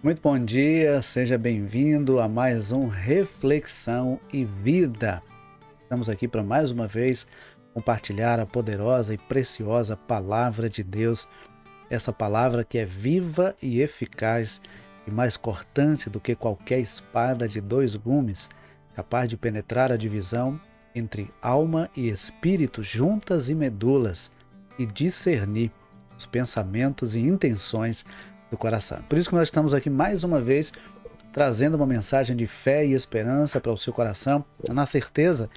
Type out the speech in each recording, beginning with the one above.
Muito bom dia, seja bem-vindo a mais um Reflexão e Vida. Estamos aqui para mais uma vez compartilhar a poderosa e preciosa Palavra de Deus, essa palavra que é viva e eficaz e mais cortante do que qualquer espada de dois gumes, capaz de penetrar a divisão entre alma e espírito, juntas e medulas, e discernir os pensamentos e intenções do coração. Por isso que nós estamos aqui mais uma vez trazendo uma mensagem de fé e esperança para o seu coração, na certeza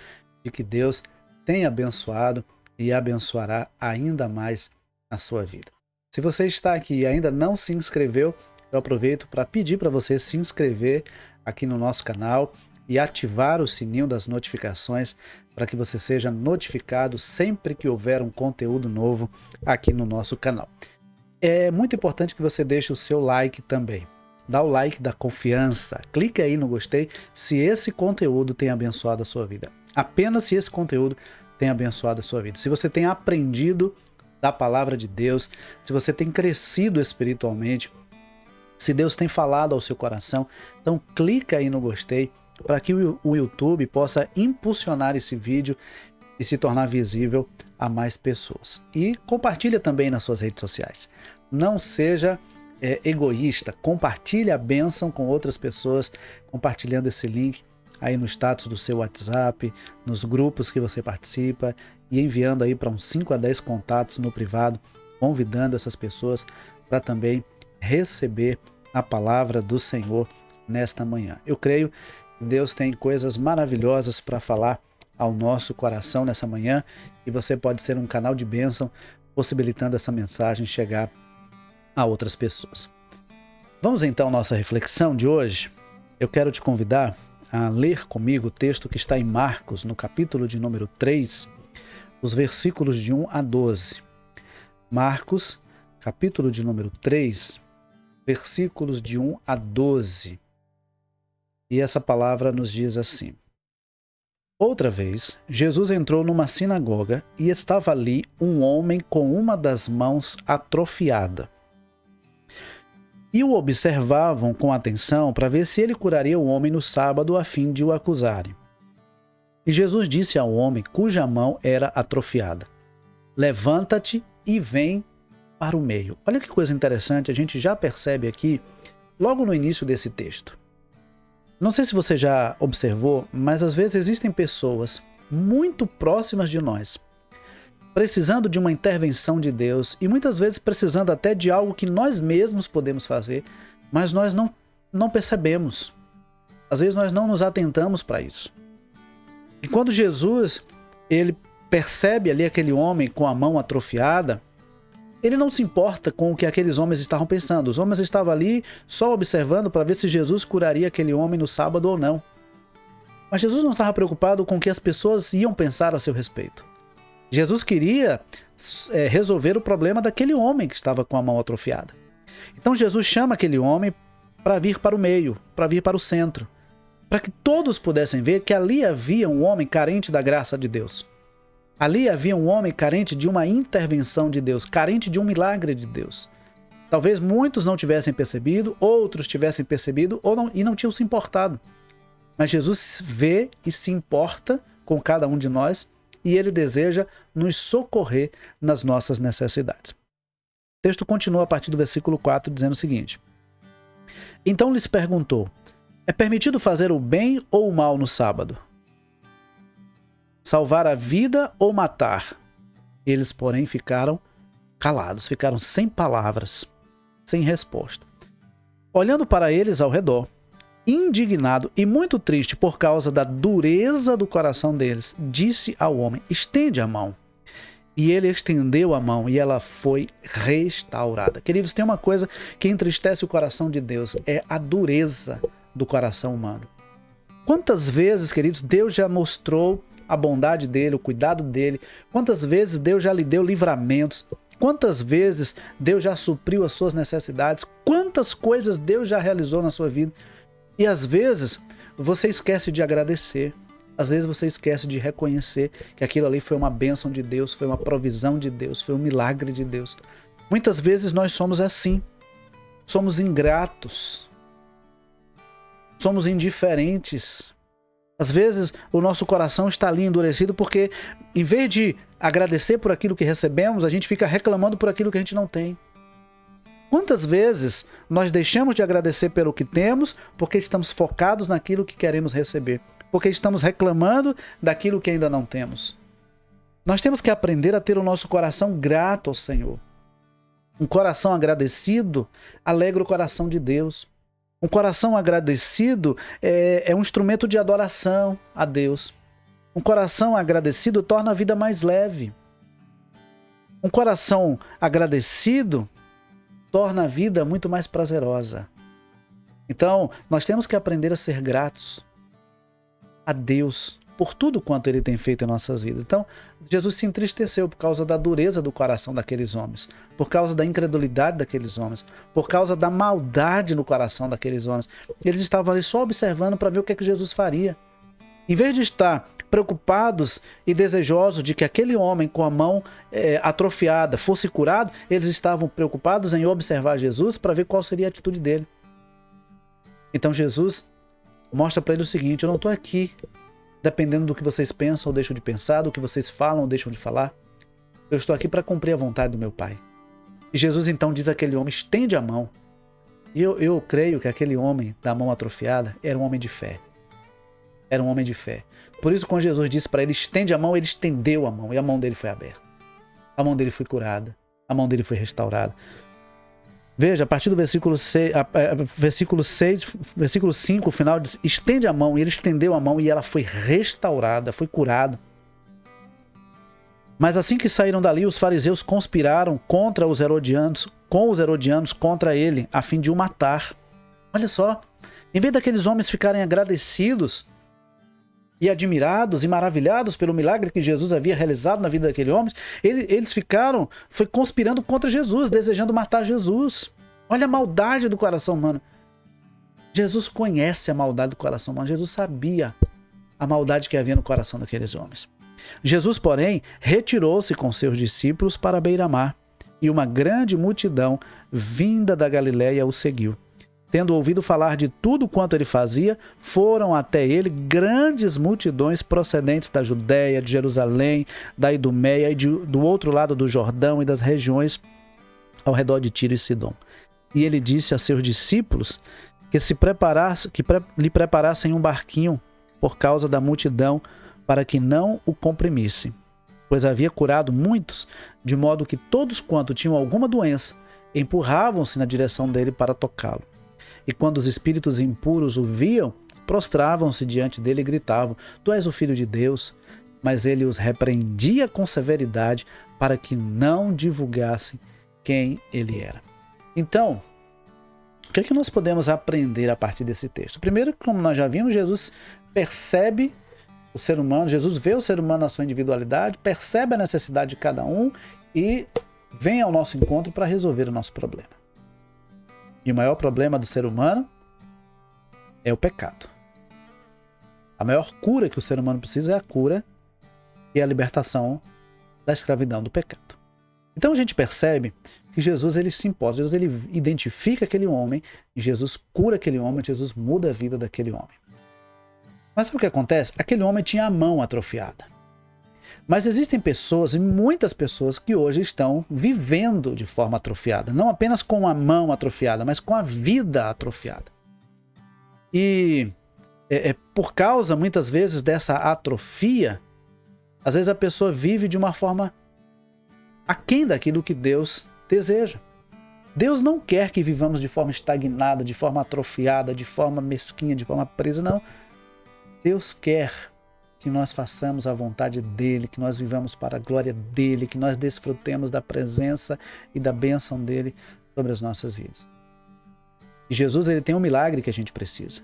de que Deus tem abençoado e abençoará ainda mais a sua vida. Se você está aqui e ainda não se inscreveu, eu aproveito para pedir para você se inscrever aqui no nosso canal e ativar o sininho das notificações para que você seja notificado sempre que houver um conteúdo novo aqui no nosso canal. É muito importante que você deixe o seu like também. Dá o like da confiança, clique aí no gostei se esse conteúdo tem abençoado a sua vida. Apenas se esse conteúdo tem abençoado a sua vida. Se você tem aprendido da palavra de Deus, se você tem crescido espiritualmente, se Deus tem falado ao seu coração, então clica aí no gostei para que o YouTube possa impulsionar esse vídeo e se tornar visível a mais pessoas. E compartilha também nas suas redes sociais. Não seja egoísta, compartilhe a bênção com outras pessoas, compartilhando esse link aí no status do seu WhatsApp, nos grupos que você participa e enviando aí para uns 5 a 10 contatos no privado, convidando essas pessoas para também receber a palavra do Senhor nesta manhã. Eu creio que Deus tem coisas maravilhosas para falar ao nosso coração nessa manhã e você pode ser um canal de bênção, possibilitando essa mensagem chegar a outras pessoas. Vamos então à nossa reflexão de hoje. Eu quero te convidar a ler comigo o texto que está em Marcos, no capítulo de número 3, os versículos de 1 a 12. Marcos, capítulo de número 3, versículos de 1 a 12. E essa palavra nos diz assim: Outra vez, Jesus entrou numa sinagoga e estava ali um homem com uma das mãos atrofiada. E o observavam com atenção para ver se ele curaria o homem no sábado a fim de o acusarem. E Jesus disse ao homem cuja mão era atrofiada: Levanta-te e vem para o meio. Olha que coisa interessante, a gente já percebe aqui, logo no início desse texto. Não sei se você já observou, mas às vezes existem pessoas muito próximas de nós, precisando de uma intervenção de Deus e muitas vezes precisando até de algo que nós mesmos podemos fazer, mas nós não percebemos. Às vezes nós não nos atentamos para isso. E quando Jesus ele percebe ali aquele homem com a mão atrofiada, ele não se importa com o que aqueles homens estavam pensando. Os homens estavam ali só observando para ver se Jesus curaria aquele homem no sábado ou não. Mas Jesus não estava preocupado com o que as pessoas iam pensar a seu respeito. Jesus queria resolver o problema daquele homem que estava com a mão atrofiada. Então Jesus chama aquele homem para vir para o meio, para vir para o centro, para que todos pudessem ver que ali havia um homem carente da graça de Deus. Ali havia um homem carente de uma intervenção de Deus, carente de um milagre de Deus. Talvez muitos não tivessem percebido, outros tivessem percebido e não tinham se importado. Mas Jesus vê e se importa com cada um de nós e ele deseja nos socorrer nas nossas necessidades. O texto continua a partir do versículo 4 dizendo o seguinte: Então lhes perguntou: É permitido fazer o bem ou o mal no sábado? Salvar a vida ou matar? Eles, porém, ficaram calados, ficaram sem palavras, sem resposta. Olhando para eles ao redor, indignado e muito triste por causa da dureza do coração deles, disse ao homem: Estende a mão. E ele estendeu a mão e ela foi restaurada. Queridos, tem uma coisa que entristece o coração de Deus, é a dureza do coração humano. Quantas vezes, queridos, Deus já mostrou a bondade dele, o cuidado dele? Quantas vezes Deus já lhe deu livramentos? Quantas vezes Deus já supriu as suas necessidades? Quantas coisas Deus já realizou na sua vida? E às vezes você esquece de agradecer. Às vezes você esquece de reconhecer que aquilo ali foi uma bênção de Deus, foi uma provisão de Deus, foi um milagre de Deus. Muitas vezes nós somos assim. Somos ingratos somos indiferentes. Às vezes o nosso coração está ali endurecido porque, em vez de agradecer por aquilo que recebemos, a gente fica reclamando por aquilo que a gente não tem. Quantas vezes nós deixamos de agradecer pelo que temos porque estamos focados naquilo que queremos receber? Porque estamos reclamando daquilo que ainda não temos. Nós temos que aprender a ter o nosso coração grato ao Senhor. Um coração agradecido alegra o coração de Deus. Um coração agradecido é um instrumento de adoração a Deus. Um coração agradecido torna a vida mais leve. Um coração agradecido torna a vida muito mais prazerosa. Então, nós temos que aprender a ser gratos a Deus por tudo quanto Ele tem feito em nossas vidas. Então, Jesus se entristeceu por causa da dureza do coração daqueles homens, por causa da incredulidade daqueles homens, por causa da maldade no coração daqueles homens. Eles estavam ali só observando para ver o que é que Jesus faria. Em vez de estar preocupados e desejosos de que aquele homem com a mão atrofiada fosse curado, eles estavam preocupados em observar Jesus para ver qual seria a atitude dele. Então Jesus mostra para ele o seguinte: eu não estou aqui dependendo do que vocês pensam ou deixam de pensar, do que vocês falam ou deixam de falar. Eu estou aqui para cumprir a vontade do meu Pai. E Jesus então diz àquele homem: estende a mão. E eu creio que aquele homem da mão atrofiada era um homem de fé. Era um homem de fé. Por isso, quando Jesus disse para ele: estende a mão, ele estendeu a mão e a mão dele foi aberta. A mão dele foi curada. A mão dele foi restaurada. Veja, a partir do versículo 5, o final diz: estende a mão. E ele estendeu a mão e ela foi restaurada, foi curada. Mas assim que saíram dali, os fariseus conspiraram contra os herodianos, contra ele, a fim de o matar. Olha só, em vez daqueles homens ficarem agradecidos e admirados e maravilhados pelo milagre que Jesus havia realizado na vida daquele homem, eles foi conspirando contra Jesus, desejando matar Jesus. Olha a maldade do coração humano. Jesus conhece a maldade do coração humano. Jesus sabia a maldade que havia no coração daqueles homens. Jesus, porém, retirou-se com seus discípulos para a beira-mar, e uma grande multidão vinda da Galiléia o seguiu. Tendo ouvido falar de tudo quanto ele fazia, foram até ele grandes multidões procedentes da Judéia, de Jerusalém, da Idumeia e do outro lado do Jordão e das regiões ao redor de Tiro e Sidom. E ele disse a seus discípulos que lhe preparassem um barquinho por causa da multidão, para que não o comprimissem, pois havia curado muitos, de modo que todos quanto tinham alguma doença empurravam-se na direção dele para tocá-lo. E quando os espíritos impuros o viam, prostravam-se diante dele e gritavam: Tu és o Filho de Deus. Mas ele os repreendia com severidade para que não divulgassem quem ele era. Então, o que é que nós podemos aprender a partir desse texto? Primeiro, como nós já vimos, Jesus percebe o ser humano, Jesus vê o ser humano na sua individualidade, percebe a necessidade de cada um e vem ao nosso encontro para resolver o nosso problema. E o maior problema do ser humano é o pecado. A maior cura que o ser humano precisa é a cura e a libertação da escravidão do pecado. Então a gente percebe que Jesus ele se importa, Jesus ele identifica aquele homem, e Jesus cura aquele homem, Jesus muda a vida daquele homem. Mas sabe o que acontece? Aquele homem tinha a mão atrofiada. Mas existem pessoas, e muitas pessoas, que hoje estão vivendo de forma atrofiada. Não apenas com a mão atrofiada, mas com a vida atrofiada. E por causa, muitas vezes, dessa atrofia, às vezes a pessoa vive de uma forma aquém daquilo que Deus deseja. Deus não quer que vivamos de forma estagnada, de forma atrofiada, de forma mesquinha, de forma presa, não. Deus quer que nós façamos a vontade dEle, que nós vivamos para a glória dEle, que nós desfrutemos da presença e da bênção dEle sobre as nossas vidas. E Jesus ele tem um milagre que a gente precisa.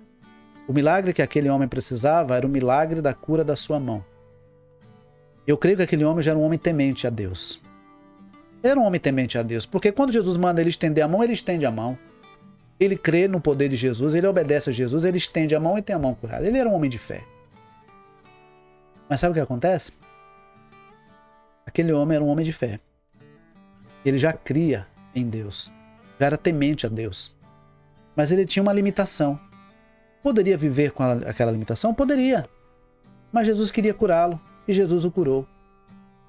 O milagre que aquele homem precisava era o milagre da cura da sua mão. Eu creio que aquele homem já era um homem temente a Deus. Era um homem temente a Deus, porque quando Jesus manda ele estender a mão, ele estende a mão. Ele crê no poder de Jesus, ele obedece a Jesus, ele estende a mão e tem a mão curada. Ele era um homem de fé. Mas sabe o que acontece? Aquele homem era um homem de fé. Ele já cria em Deus, já era temente a Deus. Mas ele tinha uma limitação. Poderia viver com aquela limitação? Poderia. Mas Jesus queria curá-lo e Jesus o curou.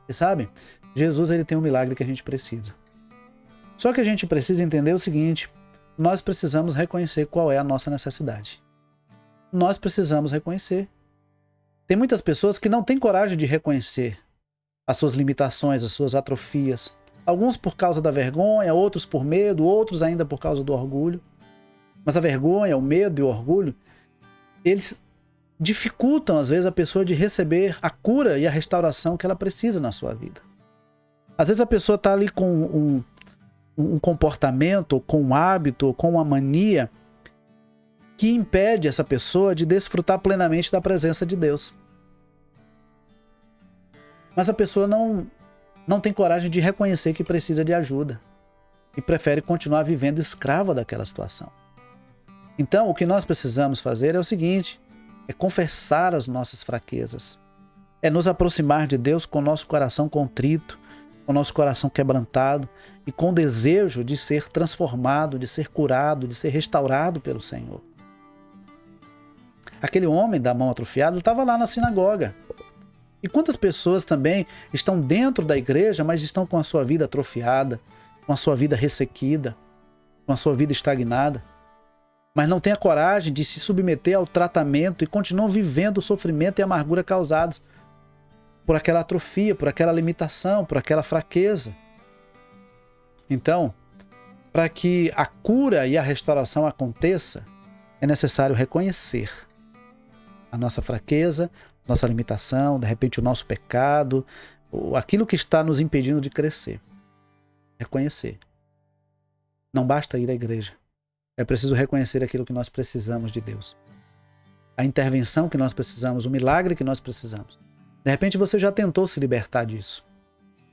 E sabe, Jesus ele tem um milagre que a gente precisa. Só que a gente precisa entender o seguinte: nós precisamos reconhecer qual é a nossa necessidade. Nós precisamos reconhecer. Tem muitas pessoas que não têm coragem de reconhecer as suas limitações, as suas atrofias. Alguns por causa da vergonha, outros por medo, outros ainda por causa do orgulho. Mas a vergonha, o medo e o orgulho, eles dificultam às vezes a pessoa de receber a cura e a restauração que ela precisa na sua vida. Às vezes a pessoa está ali com um comportamento, com um hábito, com uma mania que impede essa pessoa de desfrutar plenamente da presença de Deus. Mas a pessoa não tem coragem de reconhecer que precisa de ajuda e prefere continuar vivendo escrava daquela situação. Então, o que nós precisamos fazer é o seguinte: é confessar as nossas fraquezas, é nos aproximar de Deus com o nosso coração contrito, com o nosso coração quebrantado e com o desejo de ser transformado, de ser curado, de ser restaurado pelo Senhor. Aquele homem da mão atrofiada estava lá na sinagoga. E quantas pessoas também estão dentro da igreja, mas estão com a sua vida atrofiada, com a sua vida ressequida, com a sua vida estagnada, mas não têm a coragem de se submeter ao tratamento e continuam vivendo o sofrimento e a amargura causados por aquela atrofia, por aquela limitação, por aquela fraqueza. Então, para que a cura e a restauração aconteça, é necessário reconhecer a nossa fraqueza, nossa limitação, de repente o nosso pecado, aquilo que está nos impedindo de crescer. Reconhecer. Não basta ir à igreja. É preciso reconhecer aquilo que nós precisamos de Deus. A intervenção que nós precisamos, o milagre que nós precisamos. De repente você já tentou se libertar disso.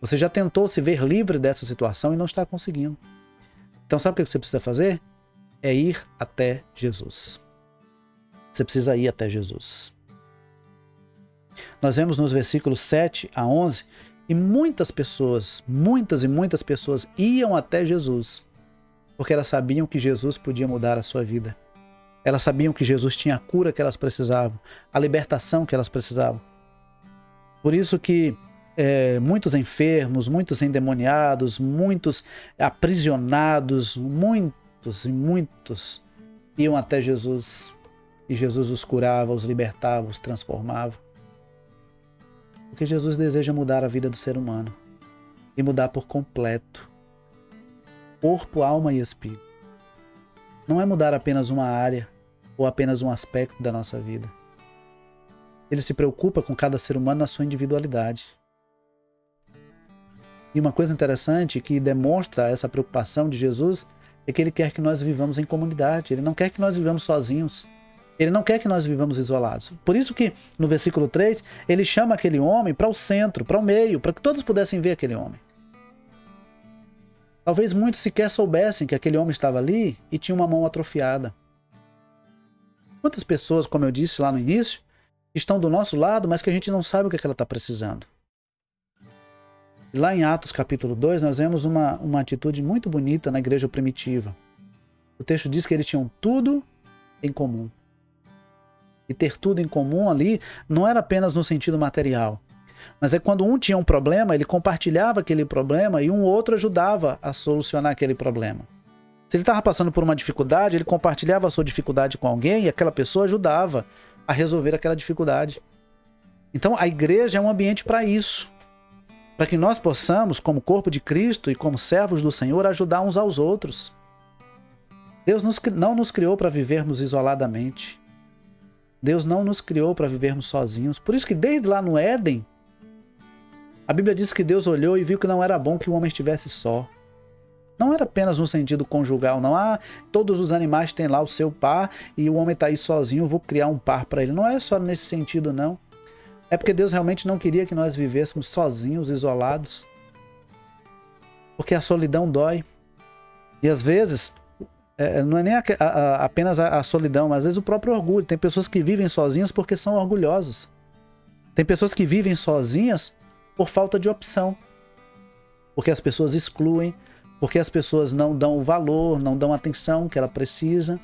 Você já tentou se ver livre dessa situação e não está conseguindo. Então sabe o que você precisa fazer? É ir até Jesus. Você precisa ir até Jesus. Nós vemos nos versículos 7 a 11 e muitas pessoas iam até Jesus porque elas sabiam que Jesus podia mudar a sua vida. Elas sabiam que Jesus tinha a cura que elas precisavam, a libertação que elas precisavam. Por isso que muitos enfermos, muitos endemoniados, muitos aprisionados, muitos iam até Jesus e Jesus os curava, os libertava, os transformava. Porque Jesus deseja mudar a vida do ser humano e mudar por completo. Corpo, alma e espírito. Não é mudar apenas uma área ou apenas um aspecto da nossa vida. Ele se preocupa com cada ser humano na sua individualidade. E uma coisa interessante que demonstra essa preocupação de Jesus é que ele quer que nós vivamos em comunidade. Ele não quer que nós vivamos sozinhos. Ele não quer que nós vivamos isolados. Por isso que no versículo 3, ele chama aquele homem para o centro, para o meio, para que todos pudessem ver aquele homem. Talvez muitos sequer soubessem que aquele homem estava ali e tinha uma mão atrofiada. Quantas pessoas, como eu disse lá no início, estão do nosso lado, mas que a gente não sabe o que ela está precisando. E lá em Atos capítulo 2, nós vemos uma atitude muito bonita na igreja primitiva. O texto diz que eles tinham tudo em comum. E ter tudo em comum ali não era apenas no sentido material, mas é quando um tinha um problema, ele compartilhava aquele problema e um outro ajudava a solucionar aquele problema. Se ele estava passando por uma dificuldade, ele compartilhava a sua dificuldade com alguém e aquela pessoa ajudava a resolver aquela dificuldade. Então a igreja é um ambiente para isso, para que nós possamos, como corpo de Cristo e como servos do Senhor, ajudar uns aos outros. Deus não nos criou para vivermos isoladamente. Deus não nos criou para vivermos sozinhos. Por isso que desde lá no Éden, a Bíblia diz que Deus olhou e viu que não era bom que o homem estivesse só. Não era apenas no sentido conjugal, não. Todos os animais têm lá o seu par e o homem está aí sozinho, eu vou criar um par para ele. Não é só nesse sentido, não. É porque Deus realmente não queria que nós vivêssemos sozinhos, isolados. Porque a solidão dói. E às vezes, não é nem apenas a solidão, mas às vezes o próprio orgulho. Tem pessoas que vivem sozinhas porque são orgulhosas. Tem pessoas que vivem sozinhas por falta de opção. Porque as pessoas excluem, porque as pessoas não dão o valor, não dão a atenção que ela precisa.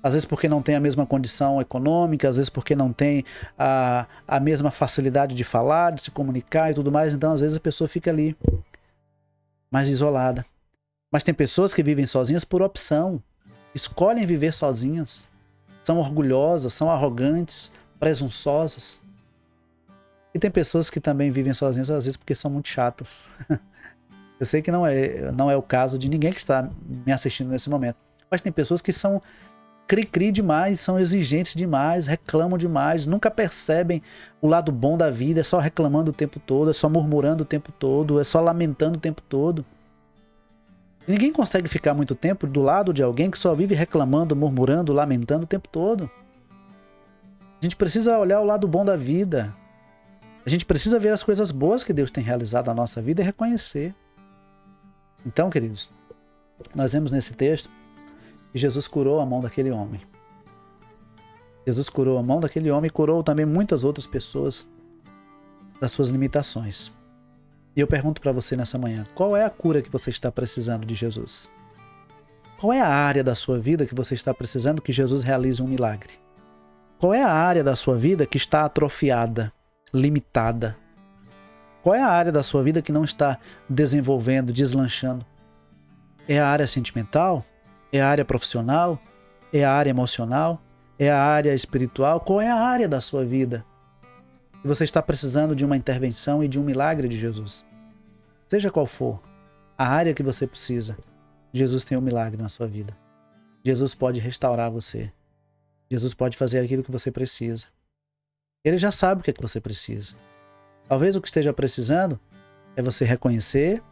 às vezes porque não tem a mesma condição econômica, às vezes porque não tem a mesma facilidade de falar, de se comunicar e tudo mais. Então, às vezes a pessoa fica ali, mais isolada. Mas tem pessoas que vivem sozinhas por opção, escolhem viver sozinhas, são orgulhosas, são arrogantes, presunçosas. E tem pessoas que também vivem sozinhas, às vezes porque são muito chatas. Eu sei que não é o caso de ninguém que está me assistindo nesse momento. Mas tem pessoas que são cri-cri demais, são exigentes demais, reclamam demais, nunca percebem o lado bom da vida, é só reclamando o tempo todo, é só murmurando o tempo todo, é só lamentando o tempo todo. E ninguém consegue ficar muito tempo do lado de alguém que só vive reclamando, murmurando, lamentando o tempo todo. A gente precisa olhar o lado bom da vida. A gente precisa ver as coisas boas que Deus tem realizado na nossa vida e reconhecer. Então, queridos, nós vemos nesse texto que Jesus curou a mão daquele homem. Jesus curou a mão daquele homem e curou também muitas outras pessoas das suas limitações. E eu pergunto para você nessa manhã, qual é a cura que você está precisando de Jesus? Qual é a área da sua vida que você está precisando que Jesus realize um milagre? Qual é a área da sua vida que está atrofiada, limitada? Qual é a área da sua vida que não está desenvolvendo, deslanchando? É a área sentimental? É a área profissional? É a área emocional? É a área espiritual? Qual é a área da sua vida que você está precisando de uma intervenção e de um milagre de Jesus? Seja qual for a área que você precisa, Jesus tem um milagre na sua vida. Jesus pode restaurar você. Jesus pode fazer aquilo que você precisa. Ele já sabe o que é que você precisa. Talvez o que esteja precisando é você reconhecer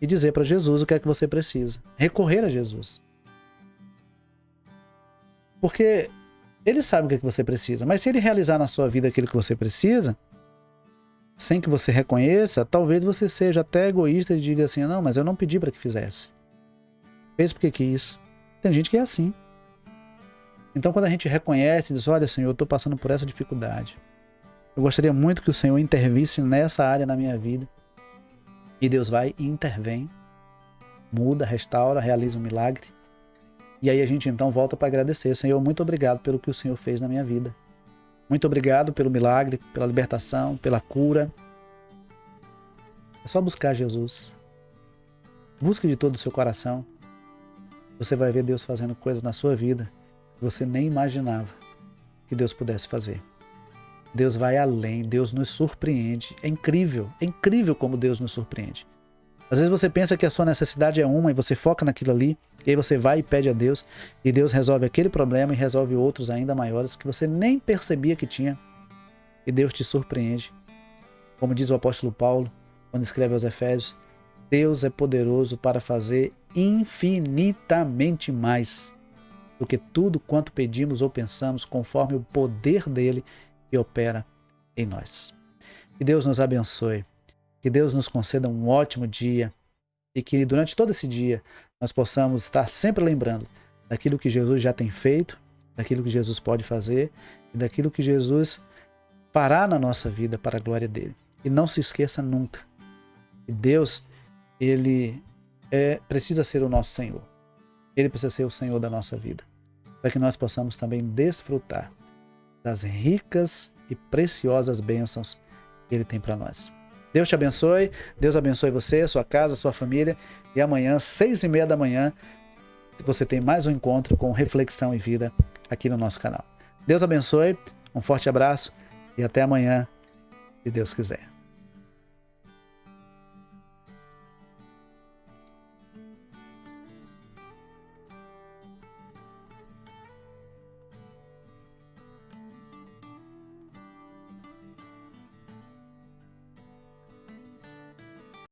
e dizer para Jesus o que é que você precisa. Recorrer a Jesus. Porque Ele sabe o que é que você precisa. Mas se Ele realizar na sua vida aquilo que você precisa, sem que você reconheça, talvez você seja até egoísta e diga assim, não, mas eu não pedi para que fizesse. Fez porque quis. Tem gente que é assim. Então quando a gente reconhece e diz, olha Senhor, eu estou passando por essa dificuldade. Eu gostaria muito que o Senhor intervisse nessa área na minha vida. E Deus vai e intervém, muda, restaura, realiza um milagre. E aí a gente então volta para agradecer. Senhor, muito obrigado pelo que o Senhor fez na minha vida. Muito obrigado pelo milagre, pela libertação, pela cura. É só buscar Jesus. Busque de todo o seu coração. Você vai ver Deus fazendo coisas na sua vida que você nem imaginava que Deus pudesse fazer. Deus vai além, Deus nos surpreende. É incrível como Deus nos surpreende. Às vezes você pensa que a sua necessidade é uma e você foca naquilo ali, e aí você vai e pede a Deus, e Deus resolve aquele problema e resolve outros ainda maiores que você nem percebia que tinha. E Deus te surpreende. Como diz o apóstolo Paulo, quando escreve aos Efésios, Deus é poderoso para fazer infinitamente mais do que tudo quanto pedimos ou pensamos, conforme o poder dele que opera em nós. Que Deus nos abençoe. Que Deus nos conceda um ótimo dia e que durante todo esse dia nós possamos estar sempre lembrando daquilo que Jesus já tem feito, daquilo que Jesus pode fazer e daquilo que Jesus fará na nossa vida para a glória dele. E não se esqueça nunca que Deus, ele precisa ser o nosso Senhor. Ele precisa ser o Senhor da nossa vida, para que nós possamos também desfrutar das ricas e preciosas bênçãos que ele tem para nós. Deus te abençoe, Deus abençoe você, sua casa, sua família. E amanhã, 6h30 da manhã, você tem mais um encontro com Reflexão e Vida aqui no nosso canal. Deus abençoe, um forte abraço e até amanhã, se Deus quiser.